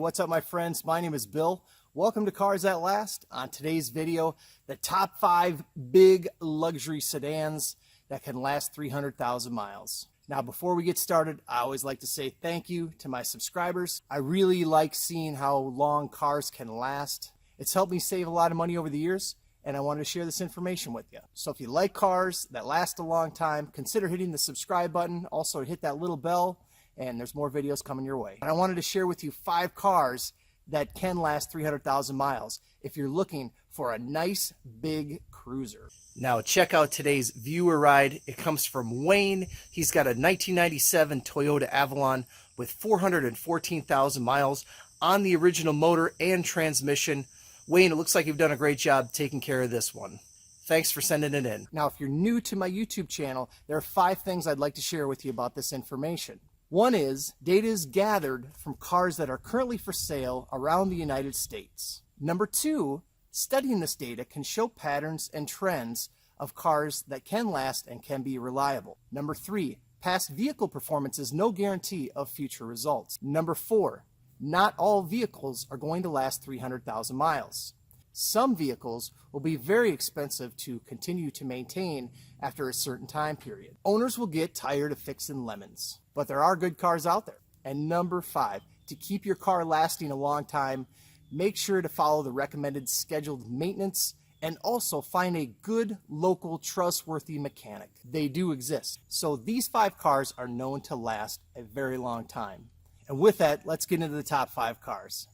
what's up my friends? My name is Bill. Welcome to Cars That Last. On today's video, the top 5 big luxury sedans that can last 300,000 miles. Now before we get started, I always like to say thank you to my subscribers. I really like seeing how long cars can last. It's helped me save a lot of money over the years, and I wanted to share this information with you. So if you like cars that last a long time, consider hitting the subscribe button. Also hit that little bell, and there's more videos coming your way. And I wanted to share with you 5 cars that can last 300,000 miles if you're looking for a nice big cruiser. Now check out today's viewer ride. It comes from Wayne. He's got a 1997 Toyota Avalon with 414,000 miles on the original motor and transmission. Wayne, it looks like you've done a great job taking care of this one. Thanks for sending it in. Now, if you're new to my YouTube channel, there are 5 things I'd like to share with you about this information. One is, data is gathered from cars that are currently for sale around the United States. Number 2, studying this data can show patterns and trends of cars that can last and can be reliable. Number 3, past vehicle performance is no guarantee of future results. Number 4, not all vehicles are going to last 300,000 miles. Some vehicles will be very expensive to continue to maintain after a certain time period. Owners will get tired of fixing lemons, but there are good cars out there. And number 5, to keep your car lasting a long time, make sure to follow the recommended scheduled maintenance and also find a good local trustworthy mechanic. They do exist. So these 5 cars are known to last a very long time. And with that, let's get into the top 5 cars.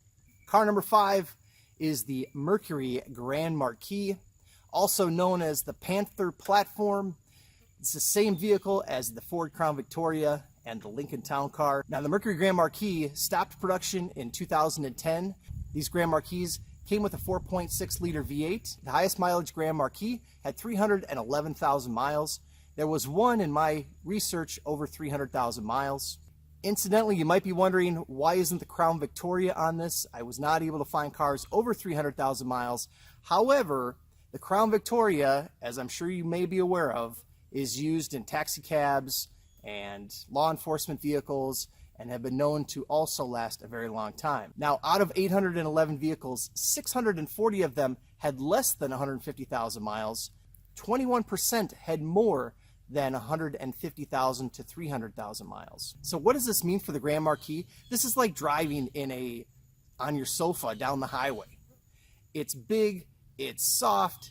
Car number 5 is the Mercury Grand Marquis, also known as the Panther platform. It's the same vehicle as the Ford Crown Victoria and the Lincoln Town Car. Now the Mercury Grand Marquis stopped production in 2010. These Grand Marquis came with a 4.6 liter V8. The highest mileage Grand Marquis had 311,000 miles. There was one in my research over 300,000 miles. Incidentally, you might be wondering, why isn't the Crown Victoria on this? I was not able to find cars over 300,000 miles. However, the Crown Victoria, as I'm sure you may be aware of, is used in taxi cabs and law enforcement vehicles and have been known to also last a very long time. Now, out of 811 vehicles, 640 of them had less than 150,000 miles. 21% had more than 150,000 to 300,000 miles. So what does this mean for the Grand Marquis? This is like driving on your sofa down the highway. It's big, it's soft,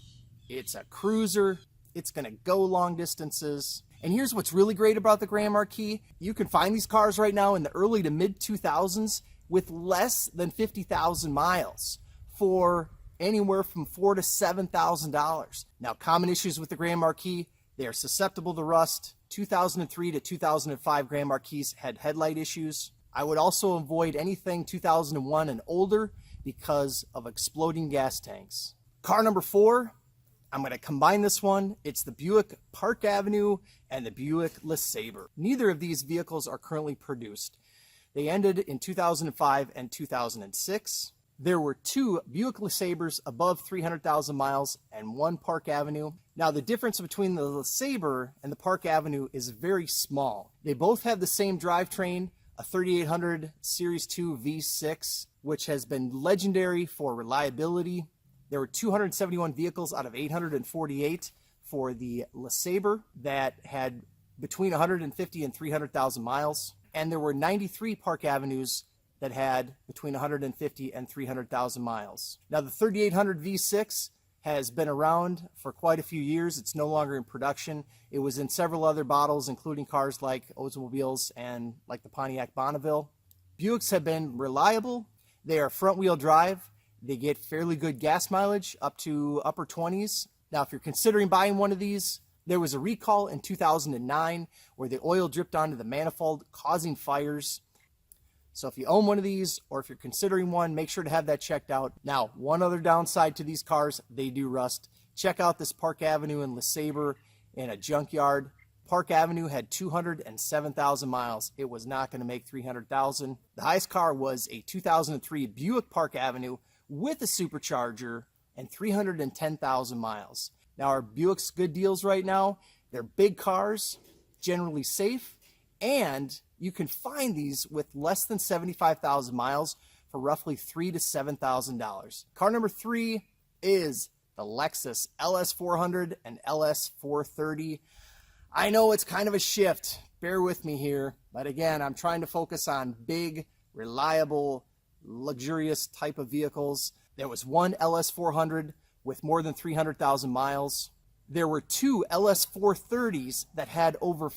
it's a cruiser, it's gonna go long distances. And here's what's really great about the Grand Marquis. You can find these cars right now in the early to mid 2000s with less than 50,000 miles for anywhere from $4,000 to $7,000. Now, common issues with the Grand Marquis: they are susceptible to rust. 2003 to 2005 Grand Marquis had headlight issues. I would also avoid anything 2001 and older because of exploding gas tanks. Car number 4, I'm going to combine this one. It's the Buick Park Avenue and the Buick LeSabre. Neither of these vehicles are currently produced. They ended in 2005 and 2006. There were 2 Buick LeSabres above 300,000 miles and 1 Park Avenue. Now the difference between the LeSabre and the Park Avenue is very small. They both have the same drivetrain, a 3800 Series 2 V6, which has been legendary for reliability. There were 271 vehicles out of 848 for the LeSabre that had between 150 and 300,000 miles. And there were 93 Park Avenues that had between 150 and 300,000 miles. Now the 3800 V6 has been around for quite a few years. It's no longer in production. It was in several other models, including cars like Oldsmobiles and like the Pontiac Bonneville. Buicks have been reliable. They are front-wheel drive. They get fairly good gas mileage, up to upper 20s. Now, if you're considering buying one of these, there was a recall in 2009 where the oil dripped onto the manifold, causing fires. So if you own one of these, or if you're considering one, make sure to have that checked out. Now, one other downside to these cars: they do rust. Check out this Park Avenue and LeSabre in a junkyard. Park Avenue had 207,000 miles. It was not going to make 300,000. The highest car was a 2003 Buick Park Avenue with a supercharger and 310,000 miles. Now, are Buicks good deals right now? They're big cars, generally safe, and you can find these with less than 75,000 miles for roughly $3,000 to $7,000. Car number 3 is the Lexus LS 400 and LS 430. I know it's kind of a shift, bear with me here, but again, I'm trying to focus on big, reliable, luxurious type of vehicles. There was one LS 400 with more than 300,000 miles. There were two LS 430s that had over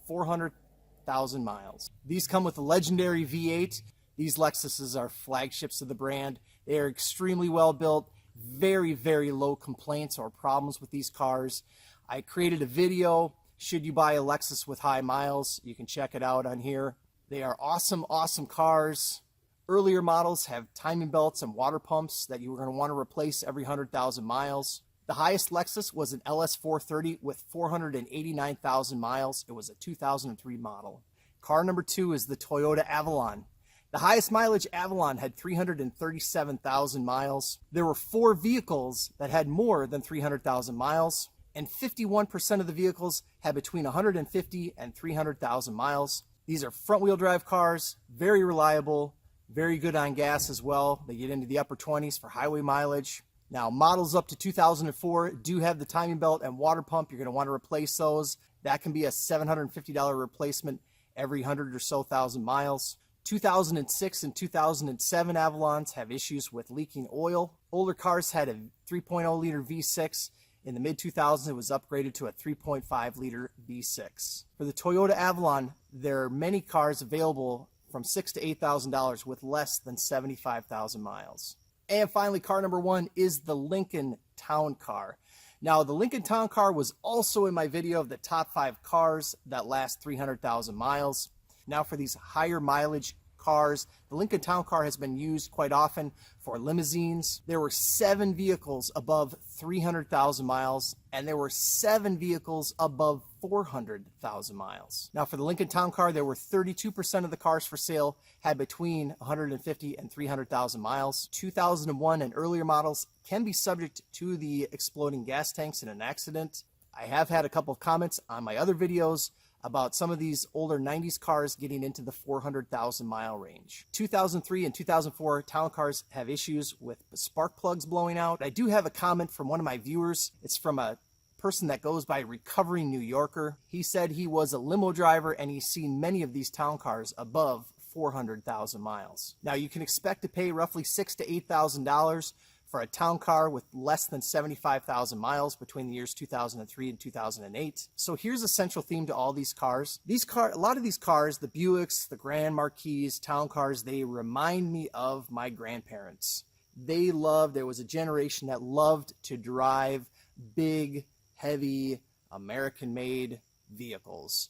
400,000 miles. These come with a legendary V8. These Lexuses are flagships of the brand. They are extremely well built, very, very low complaints or problems with these cars. I created a video, should you buy a Lexus with high miles? You can check it out on here. They are awesome, awesome cars. Earlier models have timing belts and water pumps that you are going to want to replace every 100,000 miles. The highest Lexus was an LS 430 with 489,000 miles. It was a 2003 model. Car number 2 is the Toyota Avalon. The highest mileage Avalon had 337,000 miles. There were 4 vehicles that had more than 300,000 miles, and 51% of the vehicles had between 150 and 300,000 miles. These are front-wheel drive cars, very reliable, very good on gas as well. They get into the upper 20s for highway mileage. Now, models up to 2004 do have the timing belt and water pump. You're going to want to replace those. That can be a $750 replacement every 100 or so thousand miles. 2006 and 2007 Avalons have issues with leaking oil. Older cars had a 3.0 liter V6. In the mid-2000s, it was upgraded to a 3.5 liter V6. For the Toyota Avalon, there are many cars available from $6,000 to $8,000 with less than 75,000 miles. And finally, car number 1 is the Lincoln Town Car. Now, the Lincoln Town Car was also in my video of the top 5 cars that last 300,000 miles. Now, for these higher mileage cars, the Lincoln Town Car has been used quite often for limousines. There were 7 vehicles above 300,000 miles, and there were 7 vehicles above 400,000 miles. Now, for the Lincoln Town Car, there were 32% of the cars for sale had between 150 and 300,000 miles. 2001 and earlier models can be subject to the exploding gas tanks in an accident. I have had a couple of comments on my other videos about some of these older 90s cars getting into the 400,000 mile range. 2003 and 2004 town cars have issues with spark plugs blowing out. I do have a comment from one of my viewers. It's from a person that goes by Recovering New Yorker. He said he was a limo driver and he's seen many of these town cars above 400,000 miles. Now, you can expect to pay roughly $6,000 to $8,000 for a town car with less than 75,000 miles between the years 2003 and 2008. So here's a central theme to all these cars. A lot of these cars, the Buicks, the Grand Marquis, town cars, they remind me of my grandparents. There was a generation that loved to drive big, heavy, American-made vehicles.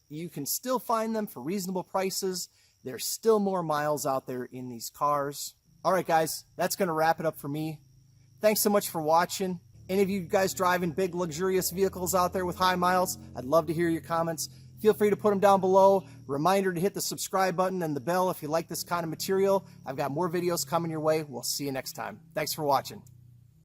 You can still find them for reasonable prices. There's still more miles out there in these cars. All right, guys, that's going to wrap it up for me. Thanks so much for watching. Any of you guys driving big, luxurious vehicles out there with high miles, I'd love to hear your comments. Feel free to put them down below. Reminder to hit the subscribe button and the bell if you like this kind of material. I've got more videos coming your way. We'll see you next time. Thanks for watching.